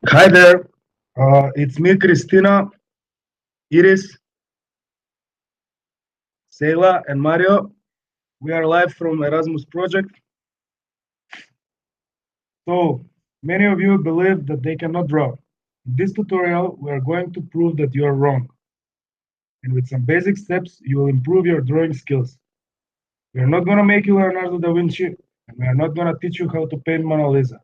Hi there, it's me, Christina, Iris, Seila, and Mario. We are live from Erasmus Project. So, many of you believe that they cannot draw. In this tutorial, we are going to prove that you are wrong. And with some basic steps, you will improve your drawing skills. We are not going to make you Leonardo da Vinci, and we are not going to teach you how to paint Mona Lisa,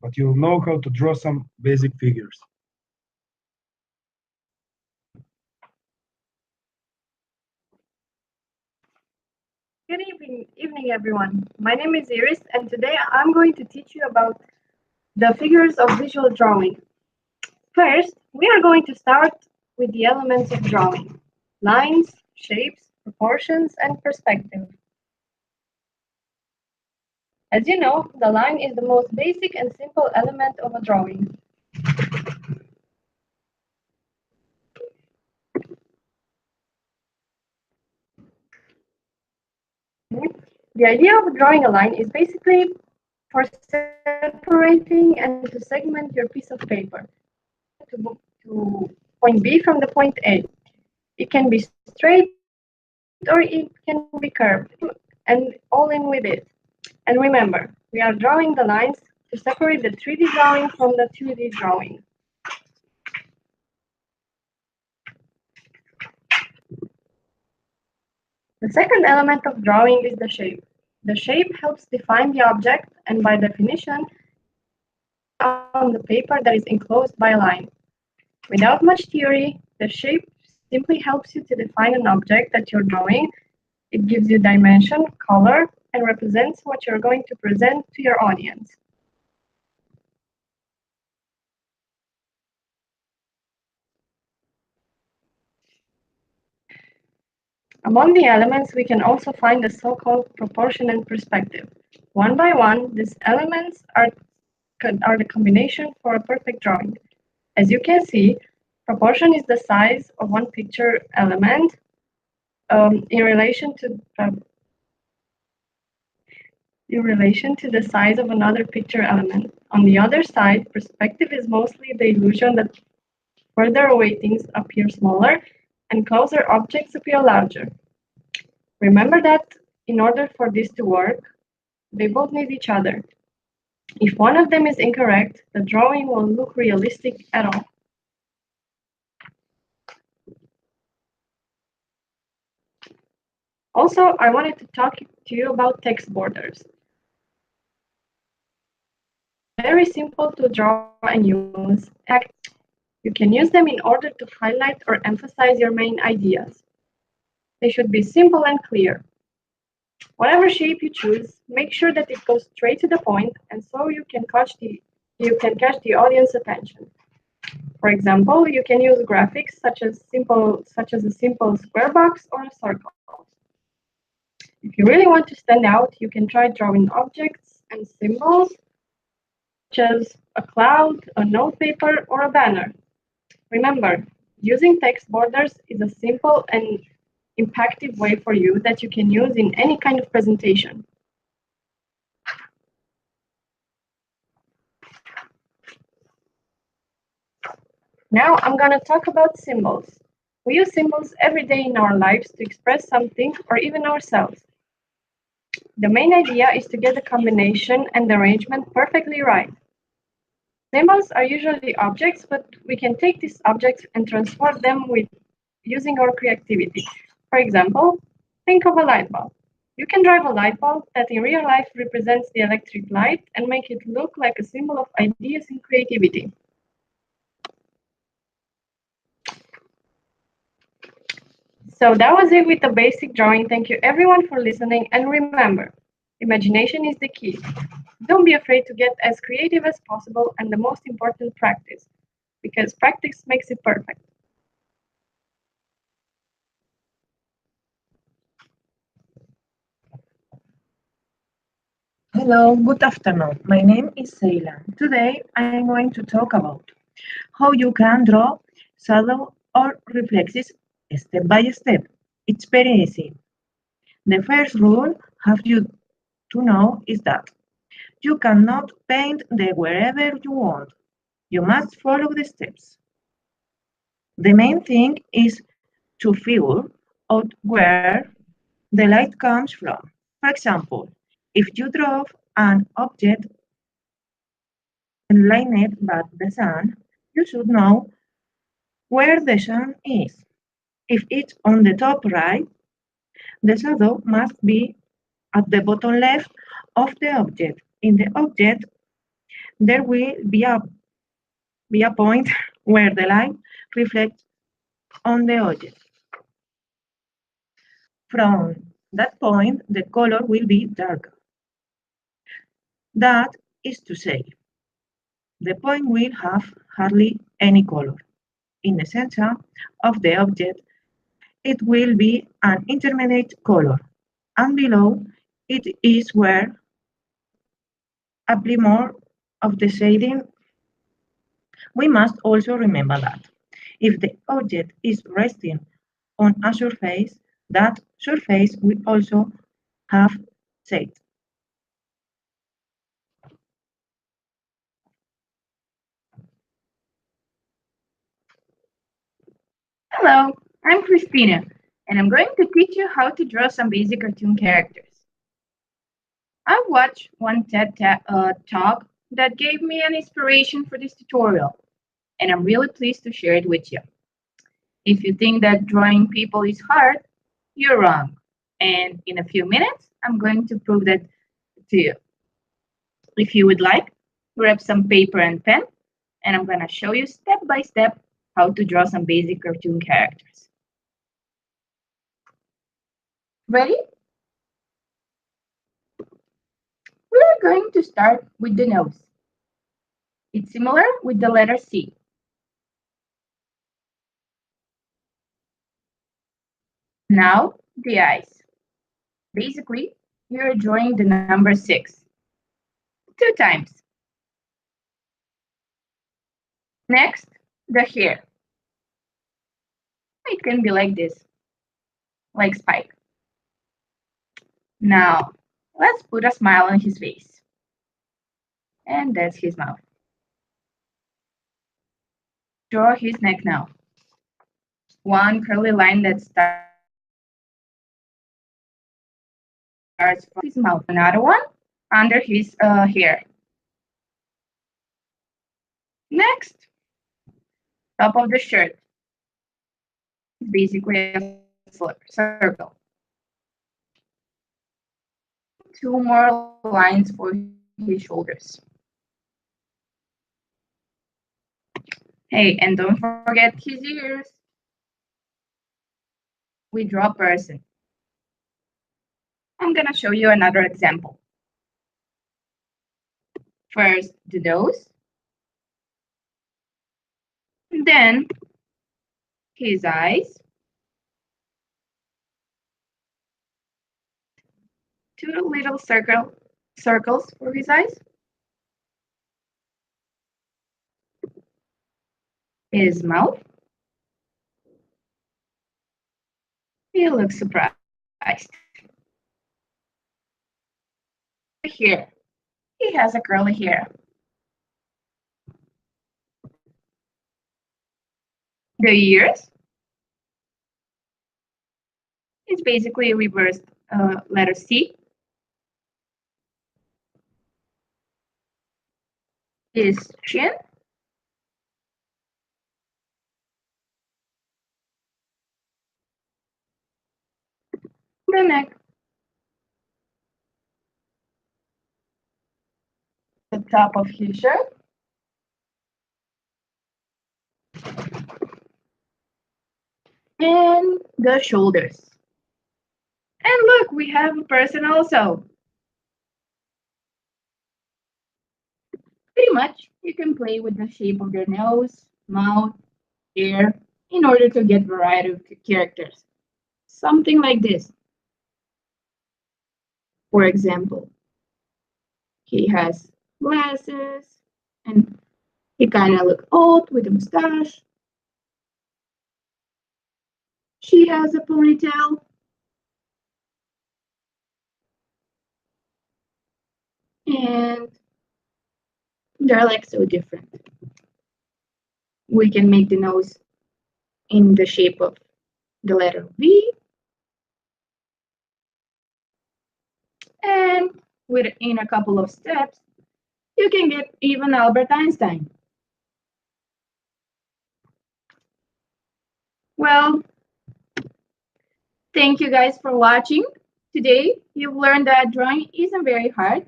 but you will know how to draw some basic figures. Good evening, everyone. My name is Iris, and today I'm going to teach you about the figures of visual drawing. First, we are going to start with the elements of drawing: lines, shapes, proportions, and perspective. As you know, the line is the most basic and simple element of a drawing. The idea of drawing a line is basically for separating and to segment your piece of paper to point B from the point A. It can be straight or it can be curved, and all in with it. And remember, we are drawing the lines to separate the 3D drawing from the 2D drawing. The second element of drawing is the shape. The shape helps define the object, and by definition, on the paper that is enclosed by a line. Without much theory, the shape simply helps you to define an object that you're drawing. It gives you dimension, color, and represents what you're going to present to your audience. Among the elements, we can also find the so-called proportion and perspective. One by one, these elements are the combination for a perfect drawing. As you can see, proportion is the size of one picture element in relation to the size of another picture element. On the other side, perspective is mostly the illusion that further away things appear smaller and closer objects appear larger. Remember that in order for this to work, they both need each other. If one of them is incorrect, the drawing won't look realistic at all. Also, I wanted to talk to you about text borders. Very simple to draw and use. You can use them in order to highlight or emphasize your main ideas. They should be simple and clear. Whatever shape you choose, make sure that it goes straight to the point, and so you can catch the audience attention. For example, you can use graphics such as a simple square box or a circle. If you really want to stand out, you can try drawing objects and symbols such as a cloud, a notepaper, or a banner. Remember, using text borders is a simple and impactful way for you that you can use in any kind of presentation. Now I'm going to talk about symbols. We use symbols every day in our lives to express something or even ourselves. The main idea is to get the combination and the arrangement perfectly right. Symbols are usually objects, but we can take these objects and transform them with using our creativity. For example, think of a light bulb. You can drive a light bulb that in real life represents the electric light and make it look like a symbol of ideas and creativity. So that was it with the basic drawing. Thank you everyone for listening, and remember, imagination is the key. Don't be afraid to get as creative as possible, and the most important, practice, because practice makes it perfect. Hello, good afternoon. My name is Seila. Today I'm going to talk about how you can draw shadow or reflexes step by step. It's very easy. The first rule have you to know is that you cannot paint the wherever you want. You must follow the steps. The main thing is to figure out where the light comes from. For example, if you draw an object enlightened by the sun, you should know where the sun is. If it's on the top right, the shadow must be at the bottom left of the object. In the object, there will be a point where the light reflects on the object. From that point, the color will be darker. That is to say, the point will have hardly any color. In the center of the object, it will be an intermediate color, and below it is where apply more of the shading. We must also remember that if the object is resting on a surface, that surface will also have shade. Hello, I'm Christina, and I'm going to teach you how to draw some basic cartoon characters. I watched one talk that gave me an inspiration for this tutorial, and I'm really pleased to share it with you. If you think that drawing people is hard, you're wrong. And in a few minutes, I'm going to prove that to you. If you would like, grab some paper and pen, and I'm going to show you step by step how to draw some basic cartoon characters. Ready? We're going to start with the nose. It's similar with the letter C. Now, the eyes. Basically, you're drawing the number 6 2 times. Next, the hair. It can be like this, like Spike. Now, let's put a smile on his face. And that's his mouth. Draw his neck now. One curly line that starts from his mouth. Another one under his hair. Next, top of the shirt. Basically a circle. Two more lines for his shoulders. Hey, and don't forget his ears. We draw a person. I'm gonna show you another example. First, the nose. Then, his eyes. Two little circles for his eyes. His mouth. He looks surprised. Here, he has a curly hair. The ears is basically a reversed letter C. His chin. The neck. The top of his shirt. And the shoulders. And look, we have a person also. Pretty much, you can play with the shape of their nose, mouth, ear, in order to get variety of characters. Something like this. For example, he has glasses, and he kind of look old with a mustache. She has a ponytail. And they're like so different. We can make the nose in the shape of the letter V. And within a couple of steps, you can get even Albert Einstein. Well, thank you guys for watching. Today, you've learned that drawing isn't very hard.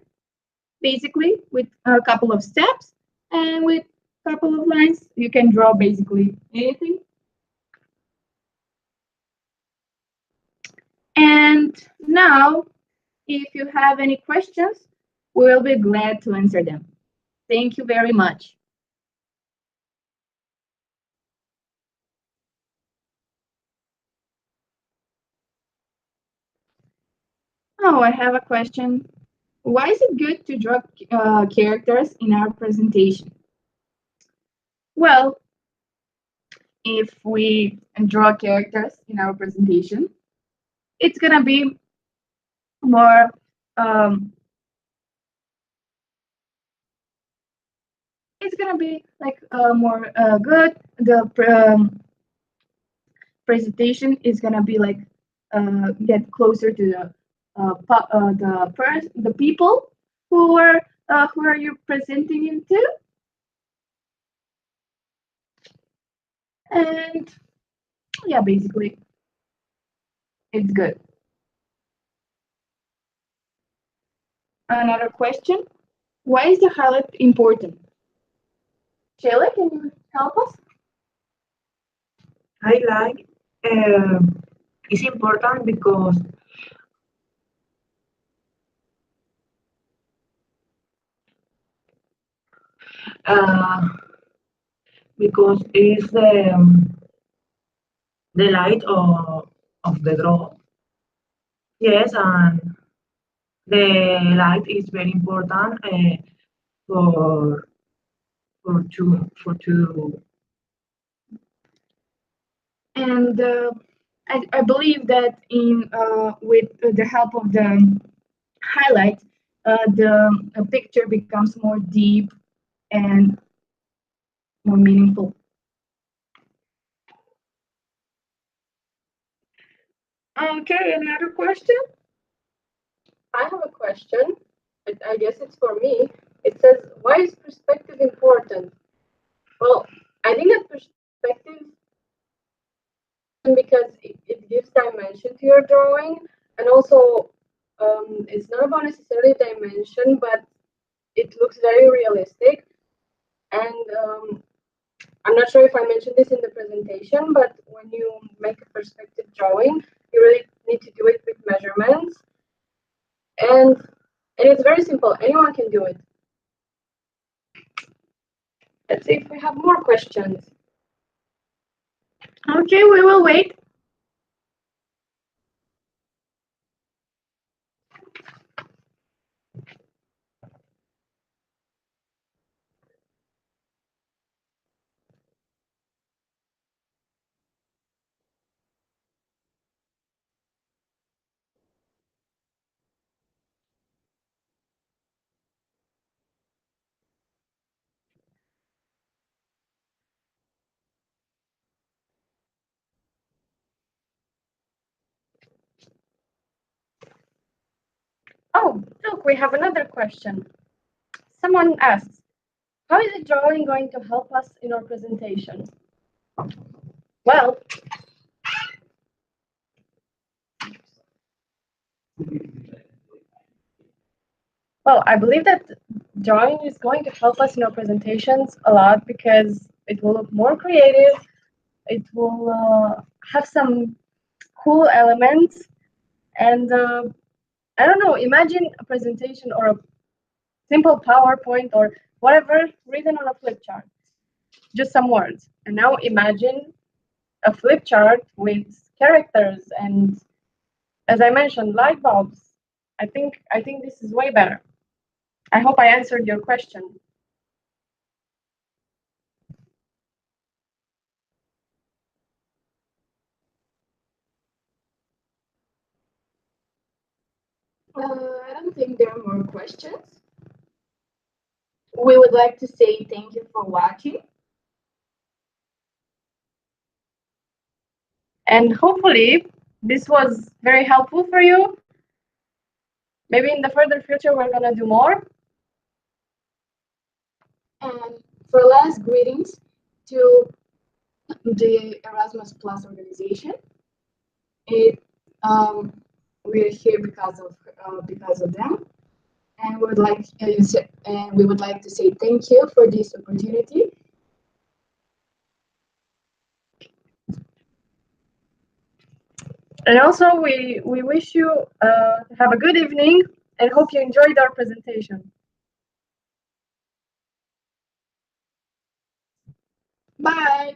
Basically, with a couple of steps and with a couple of lines, you can draw basically anything. And now, if you have any questions, we'll be glad to answer them. Thank you very much. Oh, I have a question. Why is it good to draw characters in our presentation? Well, if we draw characters in our presentation, it's gonna be more it's gonna be like more good. The presentation is gonna be like get closer to the people who are you presenting into, and yeah, basically it's good. Another question: why is the highlight important? Shayla, can you help us? Highlight is important uh, because it's the light of the draw. Yes, and the light is very important for to And I believe that in with the help of the highlight, the picture becomes more deep and more meaningful. Okay, any other question? I have a question. I guess it's for me. It says, why is perspective important? Well, I think that perspective, because it gives dimension to your drawing, and also it's not about necessarily dimension, but it looks very realistic. And I'm not sure if I mentioned this in the presentation, but when you make a perspective drawing, you really need to do it with measurements, and it's very simple. Anyone can do it. Let's see if we have more questions. Okay, we will wait. Oh, look, we have another question. Someone asks, how is the drawing going to help us in our presentation? Well, I believe that drawing is going to help us in our presentations a lot because it will look more creative. It will have some cool elements, and I don't know. Imagine a presentation or a simple PowerPoint or whatever written on a flip chart, just some words. And now imagine a flip chart with characters and, as I mentioned, light bulbs. I think this is way better. I hope I answered your question. I don't think there are more questions. We would like to say thank you for watching. And hopefully this was very helpful for you. Maybe in the further future we're gonna do more. And for last, greetings to the Erasmus Plus organization. It we're here because of them, and we would like to say thank you for this opportunity. And also we wish you have a good evening and hope you enjoyed our presentation. Bye.